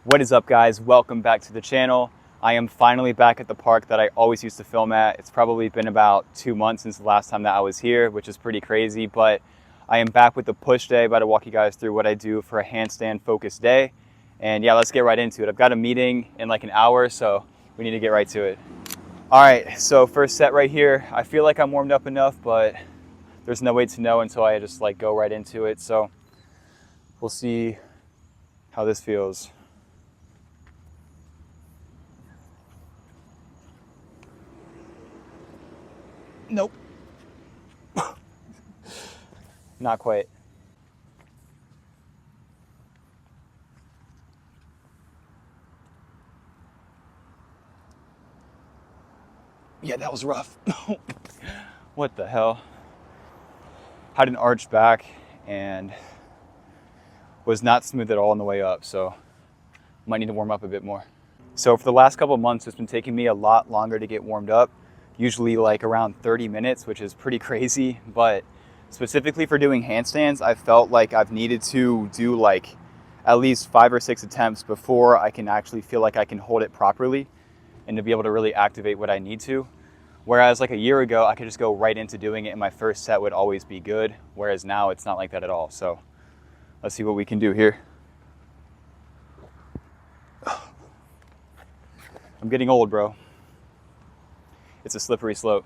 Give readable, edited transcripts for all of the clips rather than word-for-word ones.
What is up, guys? Welcome back to the channel. I am finally back at the park that I always used to film at. It's probably been about 2 months since the last time that I was here, which is pretty crazy, but I am back with the push day. About to walk you guys through what I do for a handstand focused day. And yeah, let's get right into it. I've got a meeting in like an hour, so we need to get right to it. All right, so first set right here. I feel like I'm warmed up enough, but there's no way to know until I just like go right into it. So we'll see how this feels. Nope. Not quite. Yeah, that was rough. What the hell? Had an arched back and was not smooth at all on the way up, so might need to warm up a bit more. So for the last couple of months, it's been taking me a lot longer to get warmed up, usually like around 30 minutes, which is pretty crazy. But specifically for doing handstands, I felt like I've needed to do like at least 5 or 6 attempts before I can actually feel like I can hold it properly and to be able to really activate what I need to. Whereas like a year ago, I could just go right into doing it and my first set would always be good. Whereas now it's not like that at all. So let's see what we can do here. I'm getting old, bro. It's a slippery slope.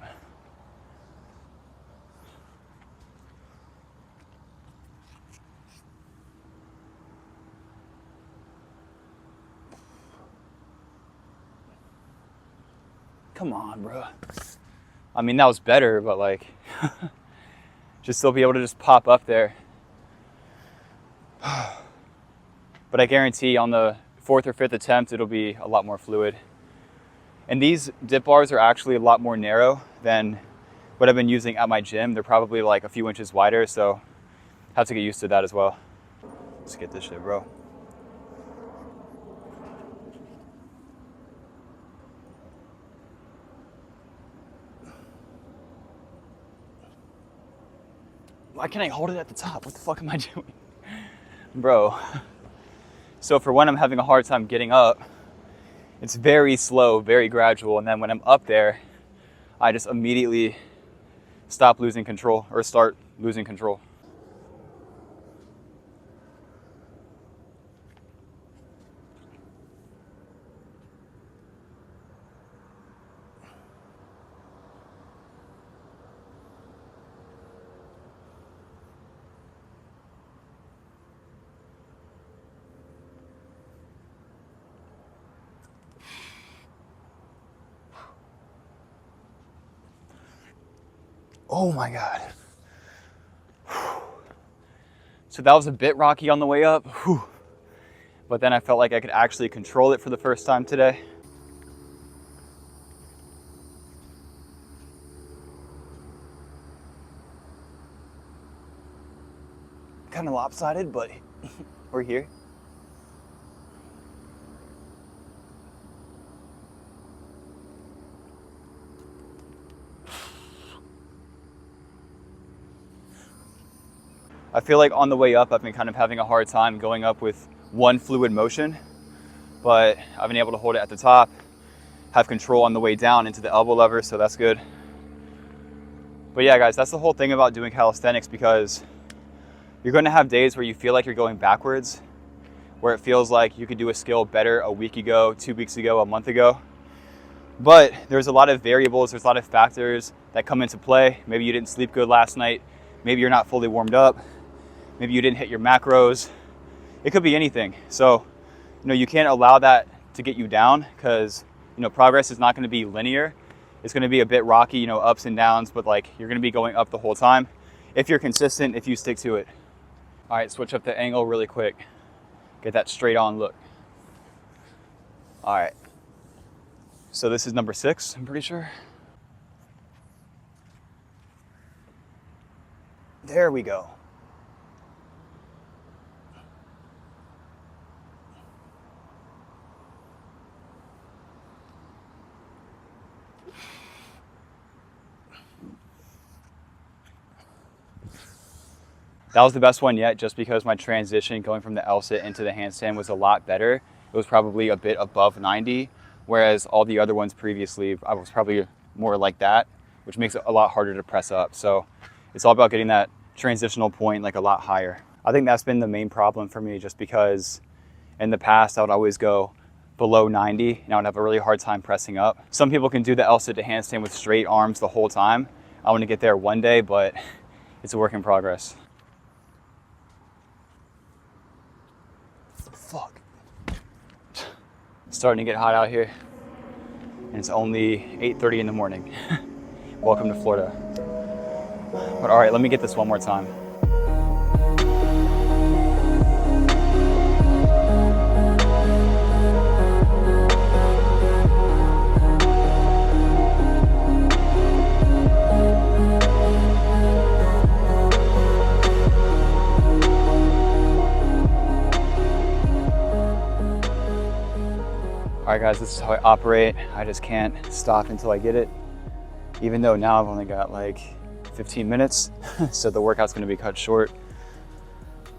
Come on, bro. I mean, that was better, but like, just still be able to just pop up there. But I guarantee on the 4th or 5th attempt, it'll be a lot more fluid. And these dip bars are actually a lot more narrow than what I've been using at my gym. They're probably like a few inches wider, so I have to get used to that as well. Let's get this shit, bro. Why can't I hold it at the top? What the fuck am I doing? Bro. So for when I'm having a hard time getting up, it's very slow, very gradual. And then when I'm up there, I just immediately stop losing control or start losing control. Oh my God. So that was a bit rocky on the way up, but then I felt like I could actually control it for the first time today. Kind of lopsided, but we're here. I feel like on the way up, I've been kind of having a hard time going up with one fluid motion, but I've been able to hold it at the top, have control on the way down into the elbow lever, so that's good. But yeah, guys, that's the whole thing about doing calisthenics, because you're going to have days where you feel like you're going backwards, where it feels like you could do a skill better a week ago, 2 weeks ago, a month ago. But there's a lot of variables, there's a lot of factors that come into play. Maybe you didn't sleep good last night, maybe you're not fully warmed up, maybe you didn't hit your macros. It could be anything. So, you can't allow that to get you down, because, progress is not going to be linear. It's going to be a bit rocky, ups and downs, but like you're going to be going up the whole time if you're consistent, if you stick to it. All right, switch up the angle really quick. Get that straight on look. All right. So this is number 6, I'm pretty sure. There we go. That was the best one yet, just because my transition going from the L sit into the handstand was a lot better. it was probably a bit above 90, whereas all the other ones previously, I was probably more like that, which makes it a lot harder to press up. So it's all about getting that transitional point like a lot higher. I think that's been the main problem for me, just because in the past I would always go below 90 and I would have a really hard time pressing up. Some people can do the L sit to handstand with straight arms the whole time. I want to get there one day, but it's a work in progress. Fuck. It's starting to get hot out here, and it's only 8:30 in the morning. Welcome to Florida. But all right, let me get this one more time. All right guys, this is how I operate. I just can't stop until I get it. Even though now I've only got like 15 minutes, so the workout's gonna be cut short.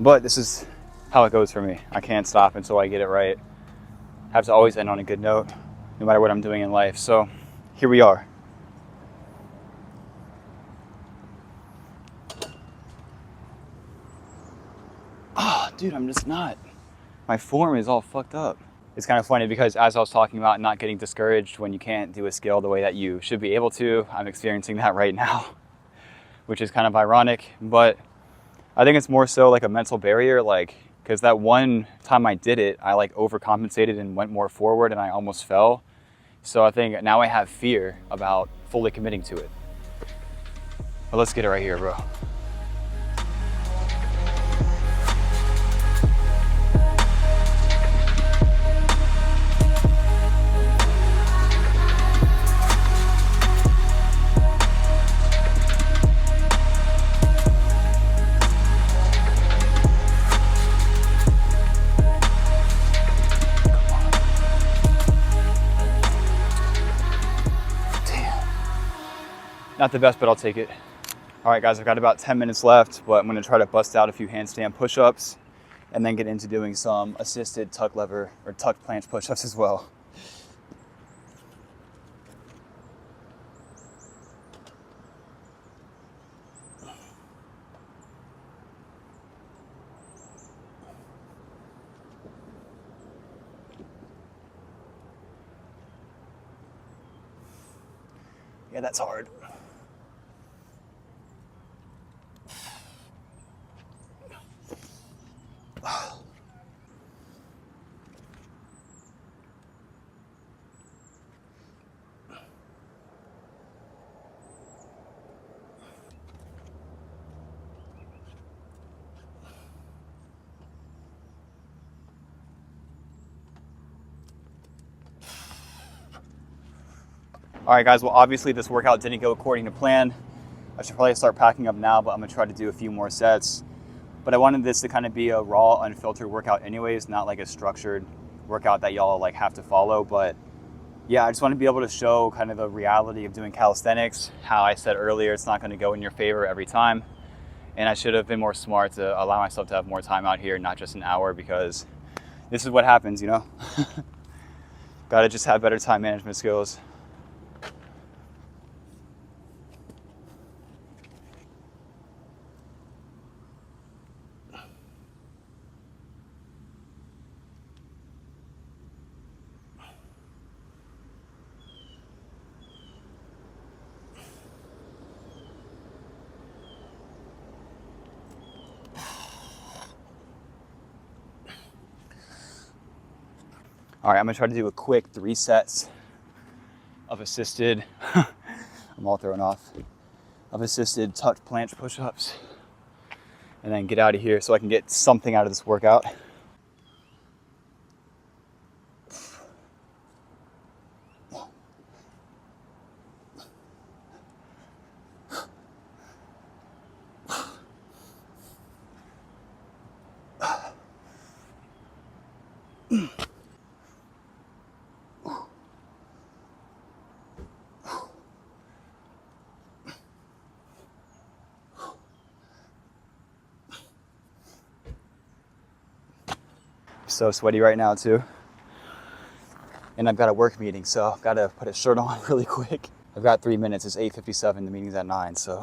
But this is how it goes for me. I can't stop until I get it right. I have to always end on a good note, no matter what I'm doing in life. So here we are. Ah, dude, I'm just not. My form is all fucked up. It's kind of funny because as I was talking about not getting discouraged when you can't do a skill the way that you should be able to, I'm experiencing that right now, which is kind of ironic. But I think it's more so like a mental barrier, like, because that one time I did it, I like overcompensated and went more forward and I almost fell. So I think now I have fear about fully committing to it. But let's get it right here, bro. Not the best, but I'll take it. All right, guys, I've got about 10 minutes left, but I'm gonna try to bust out a few handstand push-ups and then get into doing some assisted tuck lever or tuck planche push-ups as well. Yeah, that's hard. All right, guys, well, obviously this workout didn't go according to plan. I should probably start packing up now, but I'm gonna try to do a few more sets. But I wanted this to kind of be a raw, unfiltered workout anyways, not like a structured workout that y'all like have to follow. But yeah, I just want to be able to show kind of the reality of doing calisthenics. How I said earlier, it's not going to go in your favor every time. And I should have been more smart to allow myself to have more time out here, not just an hour, because this is what happens, you know? Gotta just have better time management skills. All right, I'm gonna try to do a quick 3 sets of assisted, I'm all thrown off, of assisted tucked planche push-ups, and then get out of here so I can get something out of this workout. So sweaty right now too. and I've got a work meeting, so I've got to put a shirt on really quick. I've got 3 minutes. It's 8:57. The meeting's at 9, so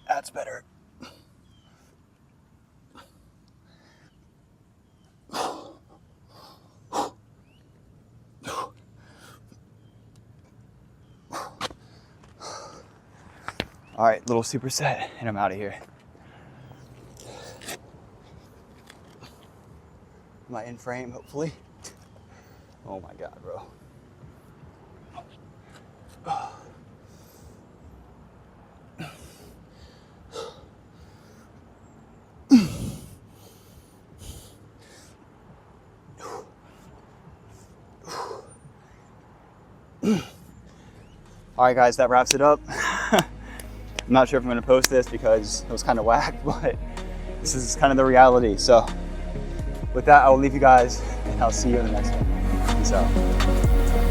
that's better. All right, little superset, and I'm out of here. Am I in frame, hopefully? Oh my God, bro. All right, guys, that wraps it up. I'm not sure if I'm gonna post this because it was kind of whack, but this is kind of the reality. So with that, I will leave you guys and I'll see you in the next one. Peace out.